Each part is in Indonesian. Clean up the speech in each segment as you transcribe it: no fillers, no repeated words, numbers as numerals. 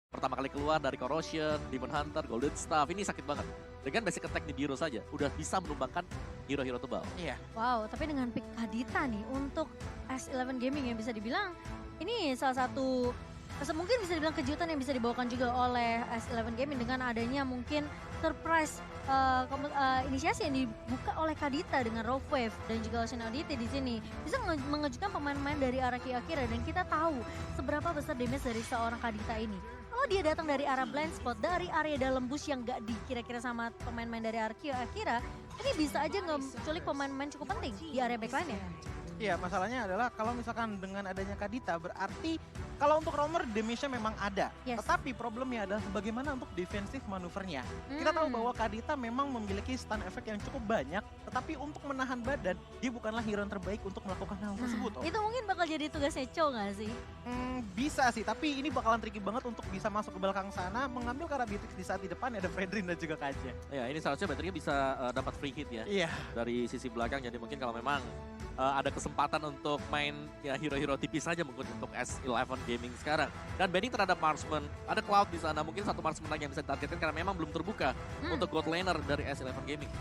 pertama kali keluar dari Corrosion, Demon Hunter, Golden Staff, ini sakit banget. Dengan basic attack di Biro saja, udah bisa menumbangkan hero-hero tebal. Iya. Wow, tapi dengan pick Kadita nih untuk S11 Gaming yang bisa dibilang ini salah satu mungkin bisa dibilang kejutan yang bisa dibawakan juga oleh S11 Gaming dengan adanya mungkin surprise inisiasi yang dibuka oleh Kadita dengan Rogue Wave dan juga Ocean Oddity di sini bisa mengejutkan pemain-pemain dari arah Akira dan kita tahu seberapa besar damage dari seorang Kadita ini. Kalau dia datang dari arah blind spot, dari area dalam bush yang gak dikira-kira sama pemain-pemain dari Akira, ini bisa aja ngeculik pemain-pemain cukup penting di area backline-nya. Iya, masalahnya adalah kalau misalkan dengan adanya Kadita berarti kalau untuk roamer damage-nya memang ada. Yes. Tetapi problemnya adalah bagaimana untuk defensif manuvernya. Kita tahu bahwa Kadita memang memiliki stun effect yang cukup banyak, tetapi untuk menahan badan dia bukanlah hero yang terbaik untuk melakukan hal tersebut. Oh. Itu mungkin bakal jadi tugasnya Cho nggak sih? Bisa sih, tapi ini bakalan tricky banget untuk bisa masuk ke belakang sana, mengambil Karabitrix di saat di depan ada Fredrin dan juga Kaja. Ya, ini seharusnya Bateria bisa dapat free hit ya. Iya. Dari sisi belakang, jadi mungkin kalau memang ada kesempatan untuk main ya hero-hero tipis saja mungkin untuk S11 Gaming sekarang. Dan banding terhadap Marksman, ada Cloud di sana, mungkin satu Marksman lagi yang bisa ditargetkan karena memang belum terbuka untuk God Laner dari S11 Gaming.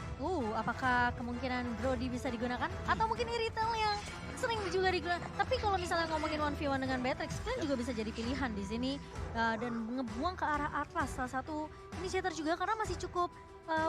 Apakah kemungkinan Brody bisa digunakan? Atau mungkin Iritel yang sering juga digunakan. Tapi kalau misalnya ngomongin 1v1 dengan Beatrix, kalian juga bisa jadi pilihan di sini dan ngebuang ke arah Atlas, salah satu initiator juga karena masih cukup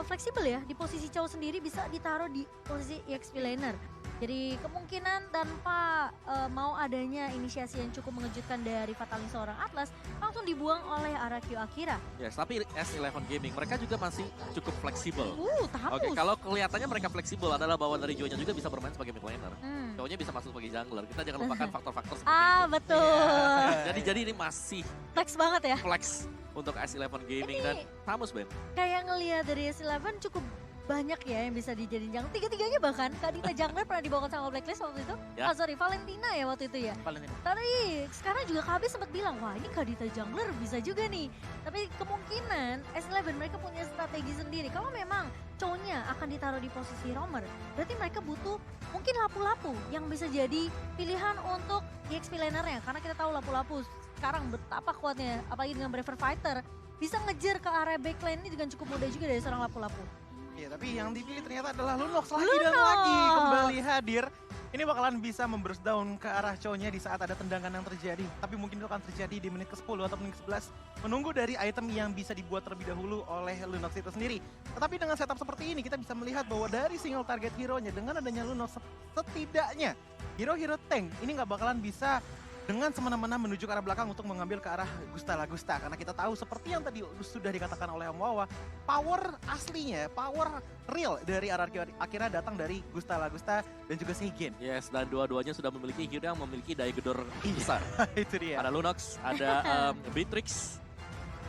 fleksibel ya. Di posisi cowok sendiri bisa ditaruh di posisi EXP laner. Jadi kemungkinan tanpa mau adanya inisiasi yang cukup mengejutkan dari Fatalis seorang Atlas, langsung dibuang oleh Arakyo Akira. Yes, tapi S11 Gaming mereka juga masih cukup fleksibel. Tamus. Oke, kalau kelihatannya mereka fleksibel adalah bahwa dari Joy-nya juga bisa bermain sebagai mid laner. Cowoknya bisa masuk sebagai jungler. Kita jangan lupakan faktor-faktor seperti itu. Betul. Jadi ini masih Flex banget ya. flex untuk S11 Gaming dan Tamus Ben. Kayak ngelihat dari S11 cukup banyak ya yang bisa dijadiin jungler. Tiga-tiganya bahkan Kadita jungler pernah dibawakan sama Blacklist waktu itu. Ya. Valentina ya waktu itu ya. Valentina. Tadi sekarang juga KB sempat bilang, wah ini Kadita jungler bisa juga nih. Tapi kemungkinan S11 mereka punya strategi sendiri. Kalau memang cowoknya akan ditaruh di posisi roamer, berarti mereka butuh mungkin lapu-lapu yang bisa jadi pilihan untuk EXP lanernya. Karena kita tahu lapu-lapu sekarang betapa kuatnya, apalagi dengan Braver Fighter, bisa ngejar ke area backline ini dengan cukup mudah juga dari seorang lapu-lapu. Iya, tapi yang dipilih ternyata adalah Lunox lagi dan lagi kembali hadir. Ini bakalan bisa memburst down ke arah cowoknya di saat ada tendangan yang terjadi. Tapi mungkin itu akan terjadi di menit ke-10 atau menit ke-11. Menunggu dari item yang bisa dibuat terlebih dahulu oleh Lunox itu sendiri. Tetapi dengan setup seperti ini kita bisa melihat bahwa dari single target hero-nya dengan adanya Lunox setidaknya hero-hero tank ini nggak bakalan bisa dengan semena-mena menuju ke arah belakang untuk mengambil ke arah Gusta Lagusta. Karena kita tahu seperti yang tadi sudah dikatakan oleh Om Wawa, power aslinya, power real dari RRQ Akira datang dari Gusta Lagusta dan juga Seigen. Yes, dan dua-duanya sudah memiliki hero yang memiliki daya gedor besar. Itu dia. Ada Lunox, ada Beatrix,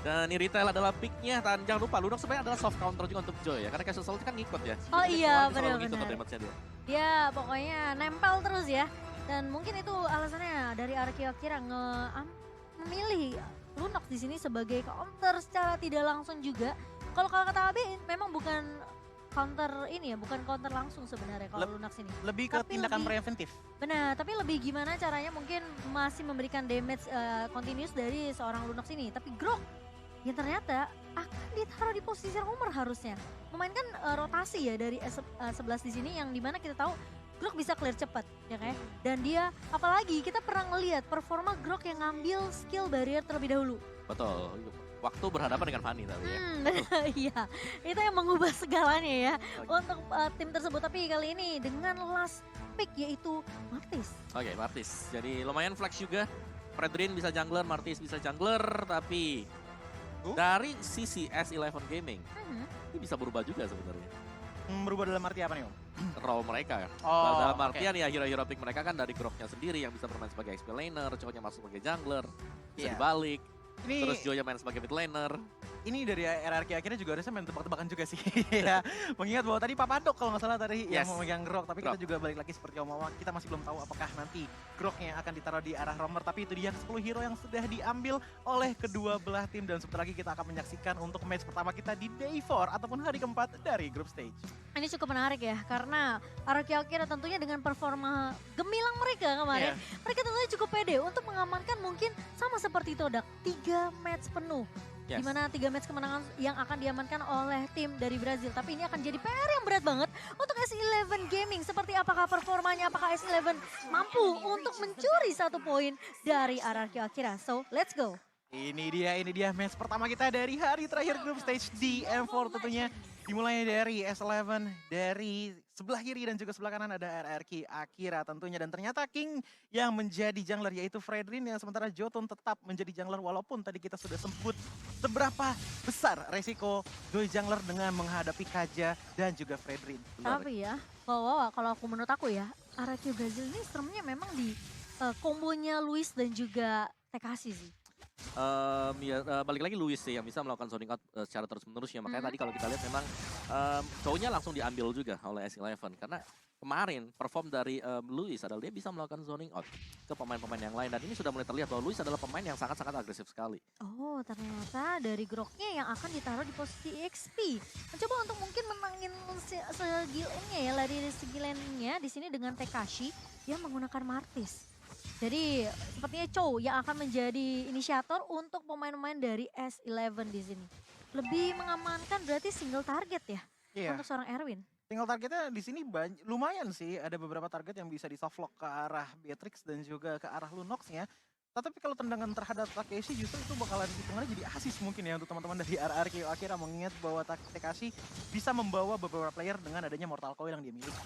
dan Iritel adalah picknya. Dan jangan lupa Lunox sebenarnya adalah soft counter juga untuk Joy ya, karena Casual Assault kan ngikut ya. Oh Jadi iya, dia selalu ngikut benar-benar. damage-nya dia. Dia pokoknya nempel terus ya. Dan mungkin itu alasannya dari Arakyo Akira memilih Lunox di sini sebagai counter secara tidak langsung juga. Kalau kata AB memang bukan counter ini ya, bukan counter langsung sebenarnya kalau Lunox ini. Lebih ke Tapi tindakan lebih- preventif. Benar, tapi lebih gimana caranya mungkin masih memberikan damage continuous dari seorang Lunox ini. Tapi Grok yang ternyata akan ditaruh di posisi roamer harusnya. Memainkan rotasi ya dari S11 di sini yang dimana kita tahu Grok bisa clear cepat ya kayak. Dan dia apalagi kita pernah ngelihat performa Grok yang ngambil skill barrier terlebih dahulu. Betul. Waktu berhadapan dengan Fanny tadi ya. Iya, itu yang mengubah segalanya ya untuk tim tersebut. Tapi kali ini dengan last pick yaitu Martis. Oke, Martis. Jadi lumayan flex juga. Fredrin bisa jungler, Martis bisa jungler, tapi dari sisi S11 Gaming ini bisa berubah juga sebenarnya. Berubah dalam arti apa nih Om? Role mereka ya. Oh, Dalam artian ya hero-hero pick mereka kan dari Groknya sendiri yang bisa bermain sebagai XP laner, cowoknya masuk sebagai jungler, bisa Iya. dibalik. Ini Terus Joya main sebagai mid laner. ini dari RRQ akhirnya juga harusnya main tebak-tebakan juga sih. Ya, mengingat bahwa tadi Papadok kalau nggak salah tadi yang Yes. memegang Grok, tapi kita Grok. juga balik lagi seperti Om Wawa, kita masih belum tahu apakah nanti Groknya akan ditaruh di arah Romer, tapi itu dia 10 hero yang sudah diambil oleh kedua belah tim dan sebentar lagi kita akan menyaksikan untuk match pertama kita di Day 4 ataupun hari keempat dari group stage. Ini cukup menarik ya, karena RRQ Akira tentunya dengan performa gemilang mereka kemarin, Iya. mereka tentunya cukup pede untuk mengamankan mungkin sama seperti Todak, 3 match penuh. Yes. Di mana 3 match kemenangan yang akan diamankan oleh tim dari Brazil. Tapi ini akan jadi PR yang berat banget untuk S11 Gaming. Seperti apakah performanya, apakah S11 mampu untuk mencuri 1 poin dari RRQ Akira. So, let's go. Ini dia match pertama kita dari hari terakhir group stage di M4 tentunya. Dimulai dari S11, dari sebelah kiri dan juga sebelah kanan ada RRQ Akira tentunya. Dan ternyata King yang menjadi jungler yaitu Fredrin, yang sementara Jotun tetap menjadi jungler. Walaupun tadi kita sudah sebut seberapa besar resiko Doi jungler dengan menghadapi Kaja dan juga Fredrin. Tapi ya, kalau aku menurut aku ya, RRQ Brazil ini seremnya memang di kombonya Luis dan juga Tekashi sih. Balik lagi Luis sih yang bisa melakukan zoning out secara terus-menerus ya. Makanya Mhm. tadi kalau kita lihat memang cowoknya langsung diambil juga oleh S11. Karena kemarin perform dari Luis adalah dia bisa melakukan zoning out ke pemain-pemain yang lain. Dan ini sudah mulai terlihat bahwa Luis adalah pemain yang sangat-sangat agresif sekali. Oh, ternyata dari Groknya yang akan ditaruh di posisi XP. Mencoba untuk mungkin menangin segi lane-nya ya, lari dari segi lane-nya di sini dengan Tekashi yang menggunakan Martis. Jadi sepertinya Chow yang akan menjadi inisiator untuk pemain-pemain dari S11 di sini. Lebih mengamankan berarti single target ya Iya. untuk seorang Erwin. Tinggal targetnya di sini lumayan sih, ada beberapa target yang bisa di softlock ke arah Beatrix dan juga ke arah Lunox-nya. Tapi kalau tendangan terhadap Takeshi justru itu bakalan hitungannya jadi asis mungkin ya untuk teman-teman dari RRQ Akira, mengingat bahwa Takeshi bisa membawa beberapa player dengan adanya Mortal Coil yang dia miliki.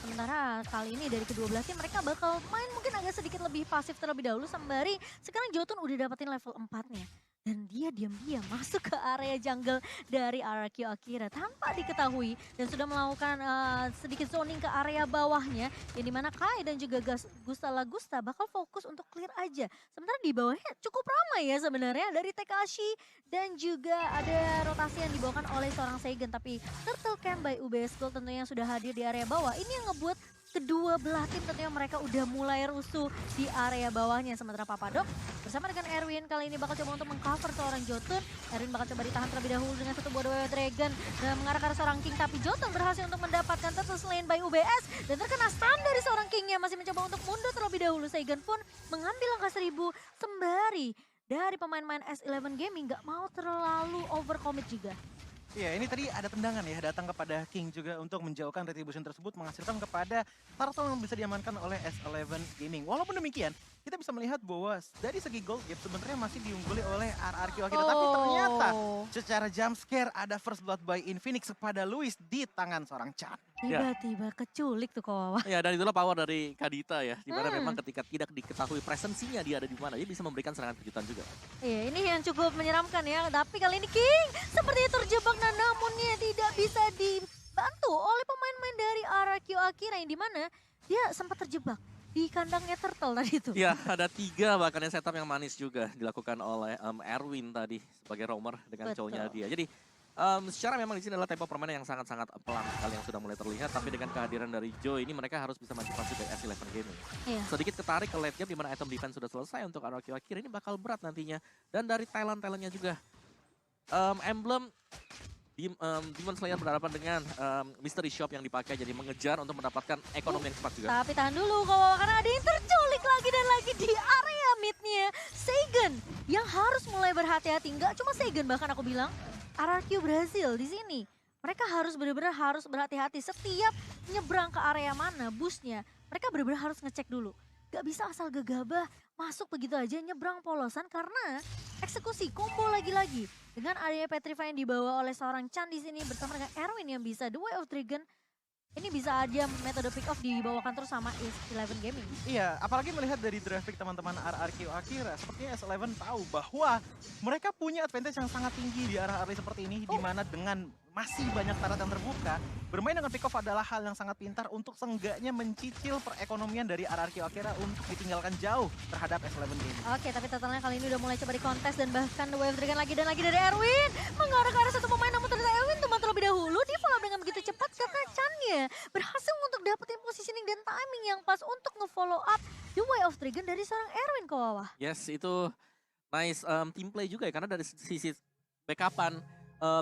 Sementara kali ini dari kedua belah tim mereka bakal main mungkin agak sedikit lebih pasif terlebih dahulu sembari sekarang Jotun udah dapetin level 4-nya. Dan dia diam-diam masuk ke area jungle dari RRQ Akira tanpa diketahui dan sudah melakukan sedikit zoning ke area bawahnya, yang dimana Kai dan juga Gusta Lagusta bakal fokus untuk clear aja. Sementara di bawahnya cukup ramai ya sebenarnya dari Tekashi dan juga ada rotasi yang dibawakan oleh seorang Seigen, tapi Turtle Camp by UBS Gold tentunya yang sudah hadir di area bawah. Ini yang ngebuat kedua belah tim tentunya mereka udah mulai rusuh di area bawahnya. Sementara Papadok bersama dengan Erwin kali ini bakal coba untuk mengcover seorang Jotun. Erwin bakal coba ditahan terlebih dahulu dengan satu buah Warrior Dragon dan mengarah ke arah seorang King, tapi Jotun berhasil untuk mendapatkan Turtle Slain by UBS dan terkena stun dari seorang King yang masih mencoba untuk mundur terlebih dahulu. Seigen pun mengambil angka 1000 sembari dari pemain-pemain S11 Gaming gak mau terlalu overcommit juga. Iya, ini tadi ada tendangan ya datang kepada King juga untuk menjauhkan retribution tersebut, menghasilkan kepada Turtle yang bisa diamankan oleh S11 Gaming. Walaupun demikian, kita bisa melihat bahwa dari segi gold gap sebenarnya masih diungguli oleh RRQ Akira. Tapi ternyata secara jump scare ada first blood by Infinix kepada Luis di tangan seorang Chan. Tiba-tiba keculik tuh Kawawa. Ya, dan itulah power dari Kadita ya. Dimana memang ketika tidak diketahui presensinya dia ada di mana, dia bisa memberikan serangan kejutan juga. Iya, ini yang cukup menyeramkan ya. Tapi kali ini King seperti terjebak dan namunnya tidak bisa dibantu oleh pemain-pemain dari RRQ Akira, yang dimana dia sempat terjebak di kandangnya Turtle tadi itu. Ya, ada 3 bahkan yang setup yang manis juga dilakukan oleh Erwin tadi sebagai roamer dengan cowoknya dia. Jadi secara memang di sini adalah tempo permainan yang sangat-sangat pelan sekali yang sudah mulai terlihat, tapi dengan kehadiran dari Joe ini mereka harus bisa mengantisipasi dari S11 Gaming. Iya. Sedikit ketarik ke late game di mana item defense sudah selesai untuk RRQ Akira, ini bakal berat nantinya. Dan dari talent-talentnya juga. Emblem Demon Slayer berhadapan dengan Mystery Shop yang dipakai jadi mengejar untuk mendapatkan ekonomi yang cepat juga. Tapi tahan dulu Kawawa, karena ada yang terculik lagi dan lagi di area midnya. Seigen yang harus mulai berhati-hati. Nggak cuma Seigen, bahkan aku bilang RRQ Brazil di sini. Mereka harus benar-benar harus berhati-hati setiap nyebrang ke area mana busnya. Mereka benar-benar harus ngecek dulu. Gak bisa asal gegabah masuk begitu aja nyebrang polosan, karena eksekusi combo lagi-lagi. Dengan adanya Petrify yang dibawa oleh seorang Chan di sini bersama dengan Erwin yang bisa The Way of Dragon. ini bisa aja metode pick off dibawakan terus sama S11 Gaming. Iya, apalagi melihat dari draft pick teman-teman RRQ Akira, sepertinya S11 tahu bahwa mereka punya advantage yang sangat tinggi di arah early seperti ini, di mana dengan masih banyak tarot yang terbuka, bermain dengan pick off adalah hal yang sangat pintar untuk seenggaknya mencicil perekonomian dari RRQ Akira untuk ditinggalkan jauh terhadap S11 Gaming. Oke, tapi totalnya kali ini udah mulai coba di kontes dan bahkan wave dragon lagi dan lagi dari Erwin. Mengarah ke arah satu pemain, namun ternyata Erwin teman terlebih dahulu. Di follow up dengan begitu cepat karena Chan-nya berhasil untuk dapetin positioning dan timing yang pas untuk nge-follow up the way of dragon dari seorang Erwin ke bawah. Yes, itu nice team play juga ya, karena dari sisi backupan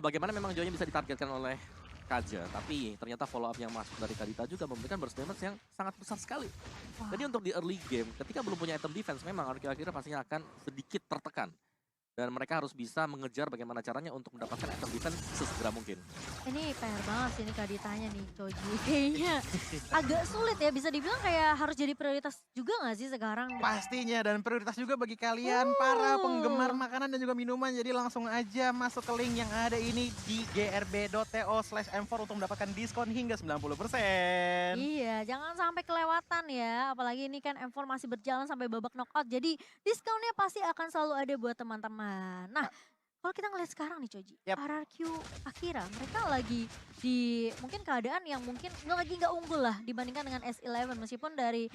bagaimana memang Joy bisa ditargetkan oleh Kaja, tapi ternyata follow up yang masuk dari Kadita juga memberikan burst damage yang sangat besar sekali. Wah. Jadi untuk di early game, ketika belum punya item defense, memang akhir-akhirnya pastinya akan sedikit tertekan. Dan mereka harus bisa mengejar bagaimana caranya untuk mendapatkan item defense sesegera mungkin. Ini PR banget sih ini Kaditanya nih Choji. Kayaknya agak sulit ya, bisa dibilang kayak harus jadi prioritas juga gak sih sekarang? Pastinya, dan prioritas juga bagi kalian para penggemar makanan dan juga minuman. Jadi langsung aja masuk ke link yang ada ini di grb.to/m4 untuk mendapatkan diskon hingga 90%. Iya, jangan sampai kelewatan ya. Apalagi ini kan M4 masih berjalan sampai babak knockout. Jadi diskonnya pasti akan selalu ada buat teman-teman. Nah, kalau kita ngeliat sekarang nih Coji, Yap. RRQ Akira mereka lagi di mungkin keadaan yang mungkin nggak unggul lah dibandingkan dengan S11 meskipun dari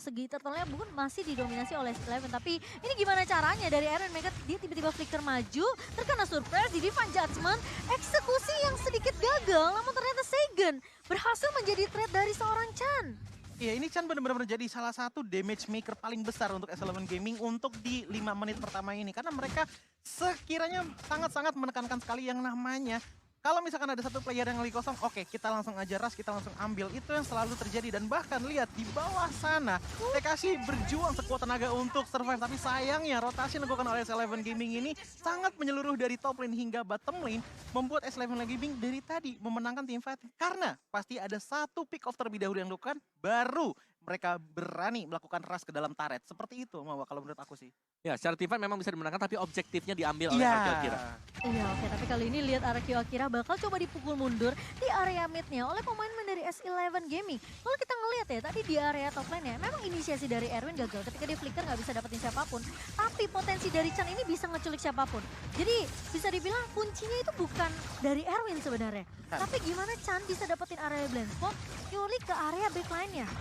segi turtle-nya mungkin masih didominasi oleh S11, tapi ini gimana caranya dari Aaron mereka dia tiba-tiba flicker maju, terkena surprise di Divine Judgment, eksekusi yang sedikit gagal, namun ternyata Seigen berhasil menjadi trade dari seorang Chan. Iya, ini Chan benar-benar menjadi salah satu damage maker paling besar untuk S11 Gaming untuk di 5 menit pertama ini. Karena mereka sekiranya sangat-sangat menekankan sekali yang namanya kalau misalkan ada satu player yang lagi kosong, oke kita langsung aja rush, kita langsung ambil. Itu yang selalu terjadi dan bahkan lihat di bawah sana Tekashi berjuang sekuat tenaga untuk survive. Tapi sayangnya rotasi yang dilakukan oleh S11 Gaming ini sangat menyeluruh dari top lane hingga bottom lane, membuat S11 Gaming dari tadi memenangkan team fight. Karena pasti ada satu pick off terlebih dahulu yang dilakukan, baru mereka berani melakukan rush ke dalam turret. Seperti itu Mawa kalau menurut aku sih. Ya, secara team fight memang bisa dimenangkan, tapi objektifnya diambil oleh Iya. RRQ Akira. Iya oke, tapi kali ini lihat RRQ Akira bakal coba dipukul mundur di area midnya oleh pemain-pemain dari S11 Gaming. Kalau kita ngelihat ya tadi di area top lane ya, memang inisiasi dari Erwin gagal ketika dia flicker nggak bisa dapetin siapapun. Tapi potensi dari Chan ini bisa ngeculik siapapun. Jadi bisa dibilang kuncinya itu bukan dari Erwin sebenarnya. Tapi gimana Chan bisa dapetin area blind spot, nyulik ke area backline-nya.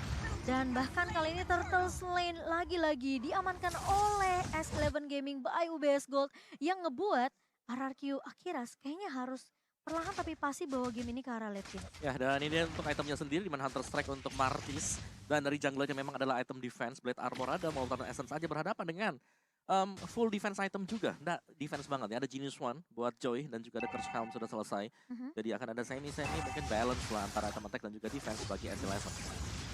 Dan bahkan kali ini Turtle Lane lagi-lagi diamankan oleh S11 Gaming by UBS Gold yang ngebuat RRQ Akira kayaknya harus perlahan tapi pasti bawa game ini ke arah late game. Ya, dan ini untuk itemnya sendiri, dimana Hunter Strike untuk Martis. Dan dari junglernya memang adalah item defense, Blade Armor ada, Molten Essence aja berhadapan dengan full defense item juga. Nah, defense banget ya, ada Genius One buat Joy dan juga ada Curse Helm sudah selesai. Jadi akan ada semi-semi mungkin balance lah antara item attack dan juga defense bagi S11.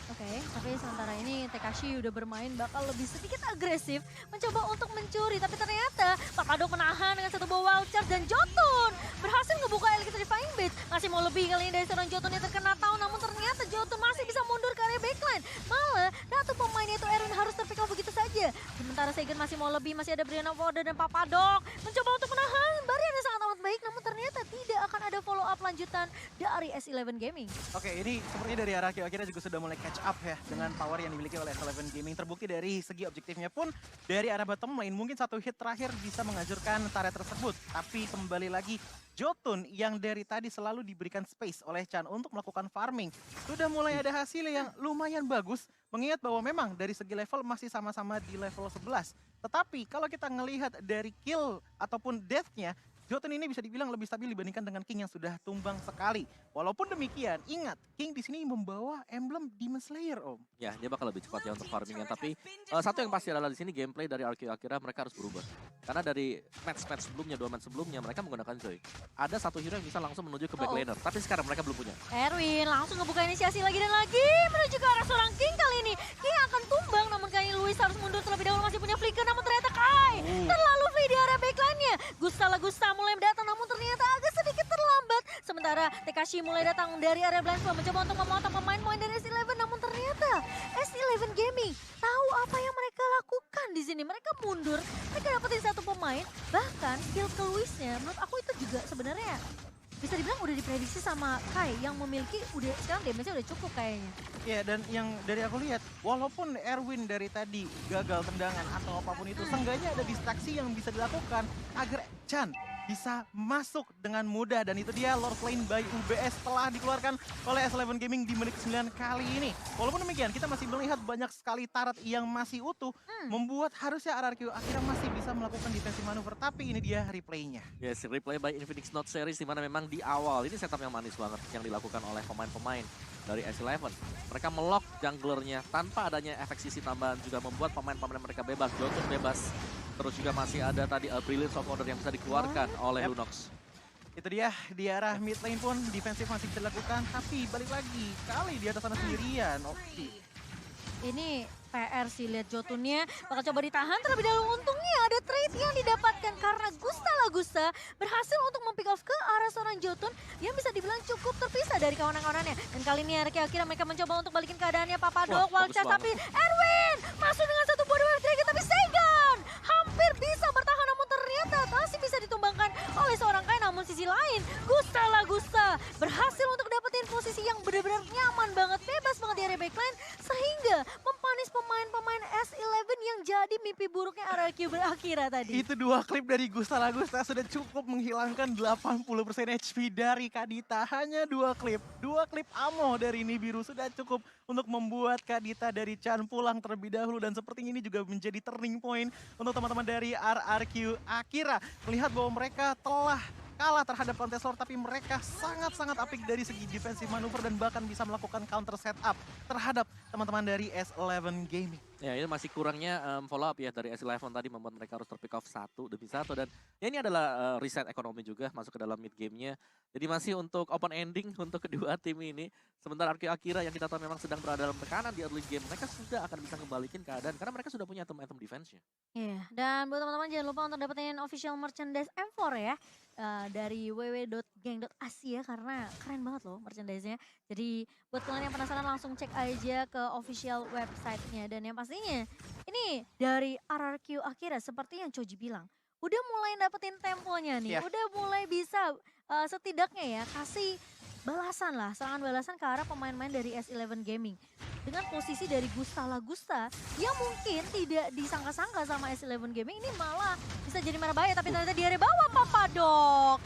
Oke, tapi sementara ini Tekashi udah bermain bakal lebih sedikit agresif mencoba untuk mencuri, tapi ternyata Papado menahan dengan satu buah wild charge dan Jotun berhasil ngebuka Electrifying Blade. Masih mau lebih kali ini dari seorang Jotun yang terkena tahu, namun ternyata Jotun masih bisa mundur ke area backline. Malah ratu pemainnya itu Erwin harus terpick off begitu saja. Sementara Seigen masih mau lebih, masih ada Brianna Voda dan Papadok mencoba untuk menahan barrier yang sangat amat baik, namun ternyata tidak akan ada follow up lanjutan dari S11 Gaming. Oke, ini sepertinya dari RRQ Akira juga sudah mulai catch up ya dengan power yang dimiliki oleh S11 Gaming. Terbukti dari segi objektifnya pun dari arah bottom lane mungkin satu hit terakhir bisa menghancurkan turret tersebut. Tapi kembali lagi Jotun yang dari tadi selalu diberikan space oleh Chan untuk melakukan farming. Sudah mulai ada hasil yang lumayan bagus, mengingat bahwa memang dari segi level masih sama-sama di level 11. Tetapi kalau kita ngelihat dari kill ataupun death-nya, Jotun ini bisa dibilang lebih stabil dibandingkan dengan King yang sudah tumbang sekali. Walaupun demikian, ingat King di sini membawa emblem Demon Slayer, Om. Ya, dia bakal lebih cepat ya untuk farmingnya. Tapi satu yang pasti adalah di sini gameplay dari RRQ Akira mereka harus berubah. Karena dari match-match sebelumnya, 2 match sebelumnya mereka menggunakan Joy. Ada satu hero yang bisa langsung menuju ke backlaner, tapi sekarang mereka belum punya. Erwin langsung ngebuka inisiasi lagi dan lagi menuju ke arah seorang King kali ini. King akan tumbang, namun kali ini Luis harus mundur terlebih dahulu, masih punya flicker, namun ternyata Kai terlalu free di area backline-nya. Gusta mulai datang, namun ternyata agak sedikit terlambat. Sementara Tekashi mulai datang dari area blind spot, mencoba untuk memotong pemain-pemain dari S11, namun ternyata S11 Gaming tahu apa yang mereka lakukan di sini. Mereka mundur, mereka dapetin satu pemain, bahkan skill ke Luisnya menurut aku itu juga sebenarnya bisa dibilang udah diprediksi sama Kai yang memiliki udah sekarang damage-nya udah cukup kayaknya. Iya, dan yang dari aku lihat, walaupun Erwin dari tadi gagal tendangan atau apapun itu, seenggaknya ada distraksi yang bisa dilakukan agar Chan bisa masuk dengan mudah. Dan itu dia Lord Lane by UBS telah dikeluarkan oleh S11 Gaming di menit 9 kali ini. Walaupun demikian, kita masih melihat banyak sekali turret yang masih utuh, membuat harusnya RRQ akhirnya masih bisa melakukan defensive manuver. Tapi ini dia replaynya. Yes, replay by Infinix Note Series di mana memang di awal ini setup yang manis banget yang dilakukan oleh pemain-pemain dari S11. Mereka melock junglernya tanpa adanya efek sisi tambahan juga membuat pemain-pemain mereka bebas, Jotun bebas. Terus juga masih ada tadi Brilliance of Order yang bisa dikeluarkan oleh Yep. Lunox. Itu dia, di arah mid lane pun defensif masih bisa dilakukan. Tapi balik lagi, kali di atas sana sendirian. Oke. Ini PR sih, lihat Jotunnya bakal coba ditahan terlebih dahulu. Untungnya ada trade yang didapatkan karena Gusta Lagusta berhasil untuk mempick off ke arah seorang Jotun yang bisa dibilang cukup terpisah dari kawan-kawanannya. Dan kali ini akhirnya mereka mencoba untuk balikin keadaannya Papadok, Wah, Wild bagus Charge, tapi banget. Erwin masuk dengan satu buah Wave Dragon, tapi Segan hampir bisa bertahan namun ternyata masih bisa ditumbangkan oleh seorang Kai. Namun sisi lain, Gusta Lagusta berhasil untuk dapetin posisi yang benar-benar nyaman banget, bebas banget di area backline sehingga mempanis pemain-pemain S11 yang jadi mimpi buruknya RRQ berakhir tadi. Itu dua klip dari Gusta Lagusta sudah cukup menghilangkan 80% HP dari Kadita. Hanya dua klip ammo dari Nibiru sudah cukup untuk membuat Kadita dari Chan pulang terlebih dahulu. Dan sepertinya ini juga menjadi turning point untuk teman-teman dari RRQ Akira. Melihat bahwa mereka telah kalah terhadap Contestor, tapi mereka sangat-sangat apik dari segi defensive manuver dan bahkan bisa melakukan counter setup terhadap teman-teman dari S11 Gaming. Ya, ini masih kurangnya follow up ya dari S11 tadi membuat mereka harus terpick off satu demi satu. Dan ya ini adalah reset ekonomi juga masuk ke dalam mid gamenya. Jadi masih untuk open ending untuk kedua tim ini. Sementara RRQ Akira yang kita tahu memang sedang berada dalam tekanan di early game, mereka sudah akan bisa kembalikan keadaan karena mereka sudah punya item-item defense-nya. Iya, dan buat teman-teman jangan lupa untuk dapetin official merchandise M4 ya. Dari www.gang.asia karena keren banget loh merchandise-nya. Jadi buat kalian yang penasaran langsung cek aja ke official website-nya. Dan yang pastinya ini dari RRQ Akira seperti yang Choji bilang. Udah mulai dapetin temponya nih, Iya. udah mulai bisa setidaknya ya kasih balasan lah, serangan balasan ke arah pemain-pemain dari S11 Gaming. Dengan posisi dari Gusta Lagusta yang mungkin tidak disangka-sangka sama S11 Gaming ini malah bisa jadi merah bahaya, tapi ternyata di area bawah Papadok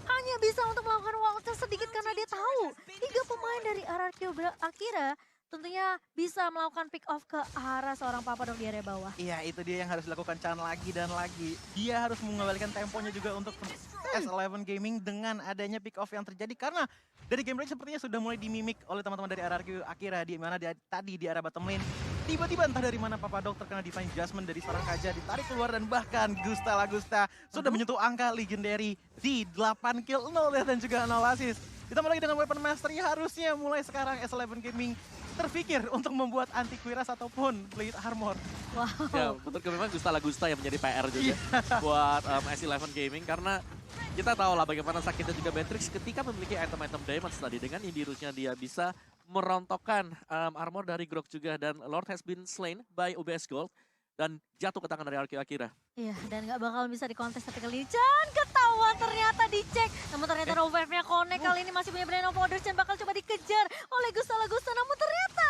hanya bisa untuk melakukan walter sedikit karena dia tahu 3 pemain dari RRQ Akira tentunya bisa melakukan pick off ke arah seorang Papadok di area bawah. Iya, itu dia yang harus dilakukan Chan lagi dan lagi. Dia harus mengembalikan temponya juga untuk S11 Gaming dengan adanya pick off yang terjadi karena dari game range sepertinya sudah mulai dimimik oleh teman-teman dari RRQ Akira di mana tadi di arah bottom lane. Tiba-tiba entah dari mana Papadok terkena divine judgment dari seorang Kaja, ditarik keluar dan bahkan Gusta Lagusta sudah menyentuh angka legendary di 8 kill 0 dan juga 0 assist. Ditambah lagi dengan weapon mastery, harusnya mulai sekarang S11 Gaming terpikir untuk membuat anti cuirass ataupun blade armor. Wow. Ya, betul memang Gusta Lagusta yang menjadi PR juga buat S11 Gaming karena kita tahu lah bagaimana sakitnya juga Matrix ketika memiliki item-item damage tadi. Dengan Indirusnya dia bisa merontokkan armor dari Grok juga dan Lord has been slain by UBS Gold dan jatuh ke tangan dari RRQ Akira. Iya, dan gak bakal bisa dikontes tapi kali ini Chan ketahuan ternyata dicek. Namun ternyata raw wave-nya connect kali ini masih punya Brand of Orders dan bakal coba dikejar oleh Gusta Lagusta. Namun ternyata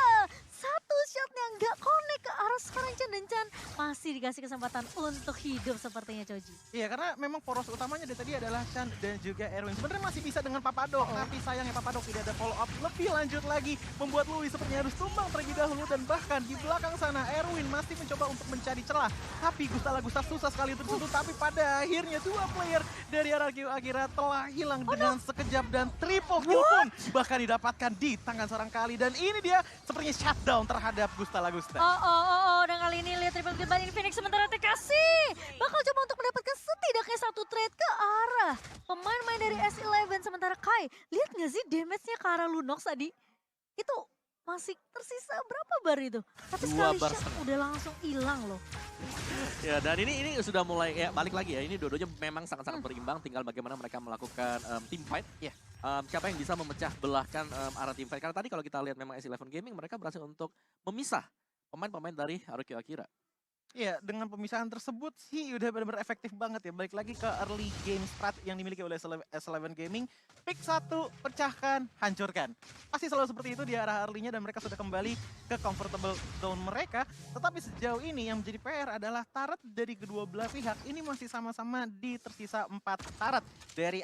satu shotnya nggak connect ke arah sekarang Chan, dan Chan masih dikasih kesempatan untuk hidup sepertinya Choji. Iya, karena memang poros utamanya dari tadi adalah Chan dan juga Erwin. Sebenarnya masih bisa dengan Papadok, tapi sayangnya Papadok tidak ada follow up lebih lanjut lagi. Membuat Louis sepertinya harus tumbang terlebih dahulu dan bahkan di belakang sana Erwin masih mencoba untuk mencari celah. Tapi Gusta Lagusta susah sekali untuk disentuh, tapi pada akhirnya dua player dari RRQ Akira telah hilang dengan sekejap dan triple kill pun bahkan didapatkan di tangan seorang kali. Dan ini dia sepertinya shutdown terhadap Gusta Lagusta. Dan kali ini lihat triple kill dari Infinix sementara TKC bakal coba untuk mendapatkan setidaknya satu trade ke arah pemain-pemain dari S11. Sementara Kai, lihat nggak sih damage-nya ke arah Lunox tadi? Itu masih tersisa berapa bar itu? Tapi 2 sekali bar shot udah langsung hilang loh. Ya, dan ini sudah mulai ya balik lagi ya. Ini dua-duanya memang sangat-sangat berimbang, tinggal bagaimana mereka melakukan team fight. Ya. Siapa yang bisa memecah belahkan arah team fight. Karena tadi kalau kita lihat memang S11 Gaming mereka berhasil untuk memisah pemain-pemain dari RRQ Akira. Iya, dengan pemisahan tersebut sih udah benar-benar efektif banget ya. Balik lagi ke early game strat yang dimiliki oleh S11 Gaming. Pick 1, pecahkan, hancurkan. Pasti selalu seperti itu di arah early-nya dan mereka sudah kembali ke comfortable zone mereka. Tetapi sejauh ini yang menjadi PR adalah turret dari kedua belah pihak. Ini masih sama-sama di tersisa 4 turret. Dari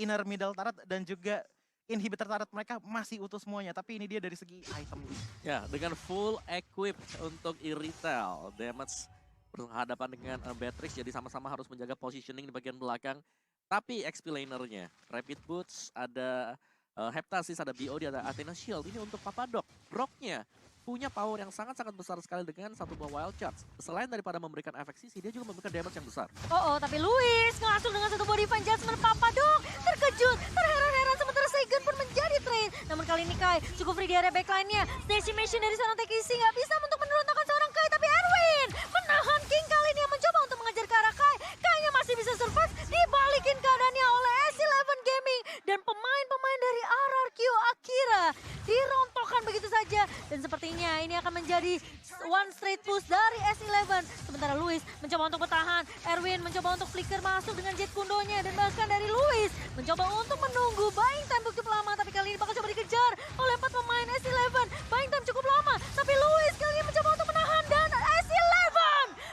inner middle turret dan juga inhibitor turret mereka masih utuh semuanya, tapi ini dia dari segi item. Ya, dengan full equip untuk Irithel, damage berhadapan dengan Beatrix, jadi sama-sama harus menjaga positioning di bagian belakang. Tapi XP lanernya, Rapid Boots, ada Heptasis, ada BOD, ada Athena Shield. Ini untuk Papadok. Broknya punya power yang sangat-sangat besar sekali dengan satu buah wild charge. Selain daripada memberikan efek sisi, dia juga memberikan damage yang besar. Tapi Luis langsung dengan satu body adjustment Papadok terkejut, terheran-heran sementara Seigen pun menjadi trade. Namun kali ini Kai cukup free di area backline-nya. Decimation dari seorang Tekisi nggak bisa untuk menurunkan seorang Kai, tapi Erwin menahan King kali ini yang mencoba untuk mengejar ke arah Kai. Kayaknya masih bisa survive, dibalikin keadaannya oleh S11 Gaming dan pemain-pemain dari RRQ Akira dirontokkan begitu saja. Dan sepertinya ini akan menjadi one straight push dari S11. Sementara Luis mencoba untuk bertahan, Erwin mencoba untuk flicker masuk dengan jet kundonya, dan bahkan dari Luis mencoba untuk menunggu buying time cukup lama, tapi kali ini bakal coba dikejar oleh 4 pemain S11. Buying time cukup lama, tapi Luis kali ini mencoba untuk menahan dan S11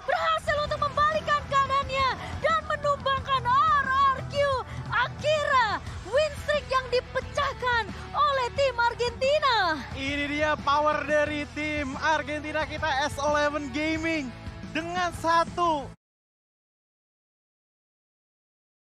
berhasil untuk membalikan keadaannya dan menumbangkan RRQ Akira. Win streak yang dipecahkan oleh tim Argentina. Ini dia power dari tim Argentina kita, S11 Gaming. Dengan satu